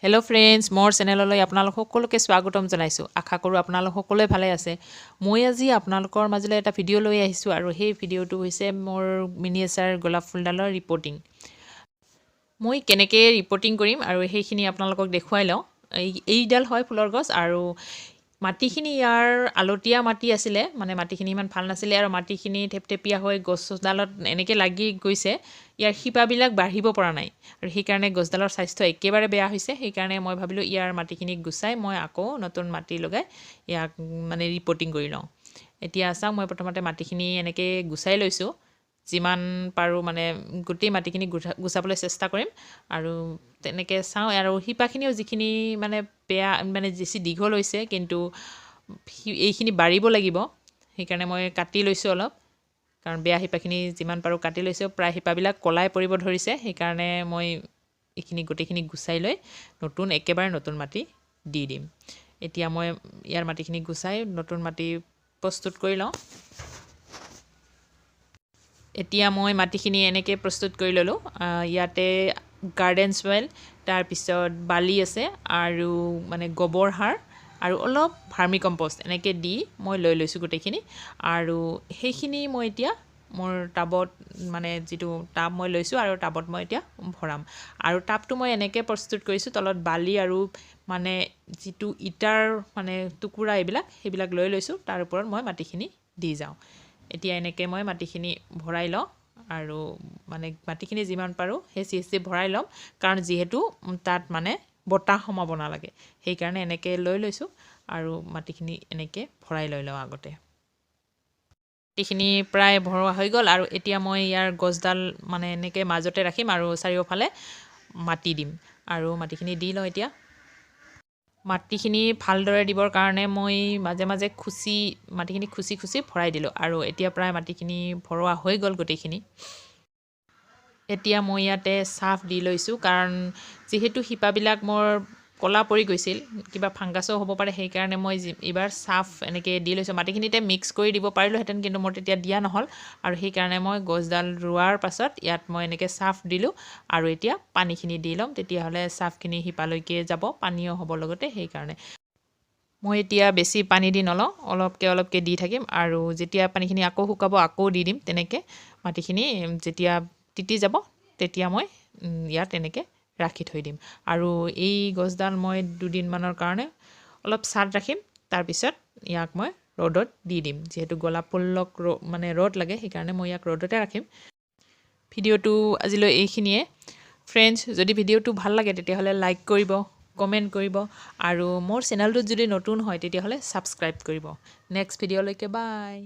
hello friends मोर चेनेलলৈ আপোনালোক সকলোকে স্বাগতম জনাইছো আশা কৰো আপোনালোক সকলোৱে ভালে আছে মই আজি আপোনালোকৰ মাজলৈ এটা ভিডিও লৈ আহিছো আৰু সেই ভিডিওটো হৈছে মোৰ মিনিয়েচাৰ গোলাপ ফুলডালৰ ৰিপোৰ্টিং মই কেনেকৈ ৰিপোৰ্টিং কৰিম আৰু সেইখিনি আপোনালোকক দেখুৱাই লওঁ এইডাল হয় ফুলৰ গছ আৰু মাটিখিনি ইয়াৰ আলতীয়া মাটি আছিলে মানে মাটিখিনি ইমান ভাল নাছিলে আৰু মাটিখিনি ঠেপঠেপিয়া হৈ গছডালত এনেকৈ লাগি গৈছে ইয়াৰ শিপাবিলাক বাঢ়িব পৰা নাই আৰু সেই কাৰণে গছডালৰ স্বাস্থ্য একেবাৰে বেয়া হৈছে সেই কাৰণে মই ভাবিলো ইয়াৰ মাটিখিনি গুছাই মই আকৌ নতুন মাটি লগাই ইয়াক মানে ৰিপোৰ্টিং কৰি লওঁ এতিয়া চাও মই প্ৰথমতে মাটিখিনি এনেকৈ গুছাই লৈছো যিমান পাৰো মানে গুটি মাটিখিনি গুছাবলৈ চেষ্টা কৰিম আৰু তেনেকৈ চাও আৰু শিপাখিনিও যিখিনি মানে বেয়া মানে বেছি দীঘল হৈছে কিন্তু এইখিনি বাঢ়িব লাগিব সেই কাৰণে মই কাটি লৈছো অলপ কাৰণ বেয়া শিপাখিনি যিমান পাৰো কাটি লৈছো প্ৰায় শিপাবিলাক কলাই পৰিব ধৰিছে সেই কাৰণে মই এইখিনি গুটিখিনি গুছাই লৈ একেবাৰে নতুন মাটি দি দিম এতিয়া মই ইয়াৰ মাটিখিনি গুছাই নতুন মাটি প্ৰস্তুত কৰি লওঁ এতিয়া মই মাটিখিনি এনেকৈ প্ৰস্তুত কৰি ললো ইয়াতে গাৰ্ডেন সয়েল তাৰ পিছত বালি আছে আৰু মানে গোবৰ সাৰ আৰু অলপ ভাৰ্মি কম্পোষ্ট এনেকৈ দি মই লৈ লৈছো গুটেখিনি আৰু সেইখিনি মই এতিয়া মোৰ টাবত মানে যেটো টাব মই লৈছো আৰু টাবত মই এতিয়া ভৰাম আৰু টাবটো মই এনেকৈ প্ৰস্তুত কৰিছো তলত বালি আৰু মানে যেটো ইটাৰ মানে টুকুৰা এইবিলাক লৈ লৈছো তাৰ ওপৰত মই মাটিখিনি দি যাওঁ এতিয়া এনেকৈ মই মাটিখিনি ভৰাই লওঁ আৰু মানে মাটিখিনি যিমান পাৰো হেচি ভৰাই লম কাৰণ যেহেতু তাত মানে বতাহ সোমাব নালাগে সেই কাৰণে এনেকৈ লৈ লৈছো আৰু মাটিখিনি এনেকৈ ভৰাই লৈ লওঁ আগতে মাটিখিনি প্ৰায় ভৰোৱা হৈ গ'ল আৰু এতিয়া মই ইয়াৰ গছডাল মানে এনেকৈ মাজতে ৰাখিম আৰু চাৰিওফালে মাটি দিম আৰু মাটিখিনি দি লওঁ এতিয়া মাটিখিনি ভালদৰে দিবৰ কাৰণে মই মাজে মাজে মাটিখিনি খুচি ভৰাই দিলো আৰু এতিয়া প্ৰায় মাটিখিনি ভৰোৱা হৈ গ'ল গোটেইখিনি এতিয়া মই ইয়াতে সাফ দি লৈছো কাৰণ যেহেতু শিপাবিলাক মোৰ কলা পৰি গৈছিল কিবা ফাংগাসও হ'ব পাৰে সেই কাৰণে মই এবাৰ সাফ এনেকৈ দি লৈছো মাটিখিনিতে মিক্স কৰি দিব পাৰিলোহেঁতেন কিন্তু মোৰ তেতিয়া দিয়া নহল আৰু সেই কাৰণে মই গছডাল ৰুৱাৰ পাছত ইয়াত মই এনেকৈ সাফ দিলো আৰু এতিয়া পানীখিনি দি লম তেতিয়া হলে সাফখিনি শিপালৈকে যাব পানীও হ'ব লগতে সেই কাৰণে মই এতিয়া বেছি পানী দি নলওঁ অলপকে দি থাকিম আৰু যেতিয়া পানীখিনি আকৌ শুকাব আকৌ দি দিম তেনেকৈ মাটিখিনি যেতিয়া তিতি যাব তেতিয়া মই ইয়াত এনেকৈ ৰাখি থৈ দিম আৰু এই গছডাল মই দুদিন মানৰ কাৰণে অলপ ছাট ৰাখিম তাৰ পিছত ইয়াক মই ৰ'দত দি দিম যেহেতু গোলাপ ফুলক মানে ৰ'দ লাগে সেই কাৰণে মই ইয়াক ৰ'দতে ৰাখিম ভিডিওটো আজিলৈ এইখিনিয়ে ফ্ৰেন্ডছ যদি ভিডিওটো ভাল লাগে তেতিয়া হলে লাইক কৰিব কমেন্ট কৰিব আৰু মোৰ চেনেলটো যদি নতুন হয় তেতিয়া হলে সাবস্ক্ৰাইব কৰিব নেক্সট ভিডিওলৈকে বাই